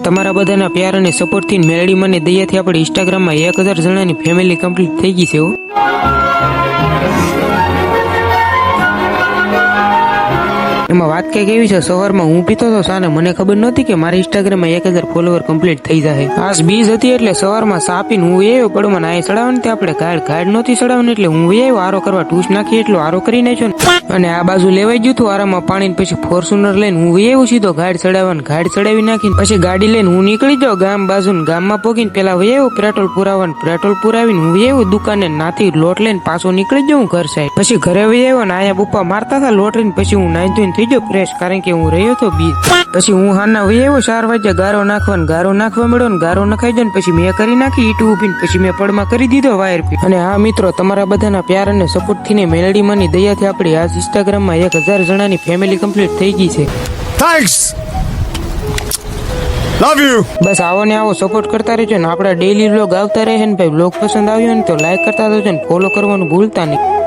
તમારા બધાના પ્યાર અને સપોર્ટથી મેલડી મને દયાથી આપણે ઇન્સ્ટાગ્રામમાં 1000 જણાની ફેમિલી કમ્પ્લીટ થઈ ગઈ છે હો। એમાં વાત કઈક એવી છે, સવારમાં હું પીતો હતો સાને, મને ખબર નહોતી કે મારા ઇન્સ્ટાગ્રામમાં 1000 ફોલોવર કમ્પ્લીટ થઈ જાય। આજ બીજ હતી એટલે સવારમાં સા પીને હું આવ્યો પડમાં આ ચડાવવાની તે આપણે ગાડ નહોતી ચડાવવાની એટલે હું આવ્યો આરો કરવા, ટૂસ નાખી એટલો આરો કરી નાખ્યો ને અને આ બાજુ લેવાઈ ગયું હતું આરામાં પાણી, પછી ફોર્ચ્યુનર લઈને હું આવ્યો સીધો ગાડ ચડાવવાની, ગાડ ચડાવી નાખીને પછી ગાડી લઈને હું નીકળી જાઉં ગામ બાજુ, ગામમાં પોગીને પેલા આવ્યો પેટ્રોલ પુરાવાનું, પેટ્રોલ પુરાવીને હું આવ્યો દુકાને નાથી લોટ લઈને પાછો નીકળી જાઉં ઘર સાઈડ, પછી ઘરે આવ્યો ને આયા બપ્પા મારતા હતા લોટ લઈને, પછી હું નાઈ ધોઈને થઈ ગયો ફ્રેશ, કારણ કે હું રહ્યો તો બીજ, પછી હું હાના આવ્યો 4 વાગે ગારો નાખવા મળ્યો ને ગારો નખાઈ ગયો ને પછી મેં કરી નાખી ઈટું ઉભીને, પછી મેં પડમાં કરી દીધો વાયર પી। અને હા મિત્રો, તમારા બધાના પ્યાર અને સપોર્ટ થી મેલડી માની દયાથી આપણી આ ઇન્સ્ટાગ્રામમાં 1000 જણાની ફેમિલી કમ્પ્લીટ થઈ ગઈ છે। Thanks, love you. બસ આવો ને આવો સપોર્ટ કરતા રહેજો ને આપણા ડેઈલી વ્લોગ આવતા રહે ને ભાઈ, વ્લોગ પસંદ આવ્યો ને તો લાઈક કરતા રહેજો ને ફોલો કરવાનું ભૂલતા નહીં।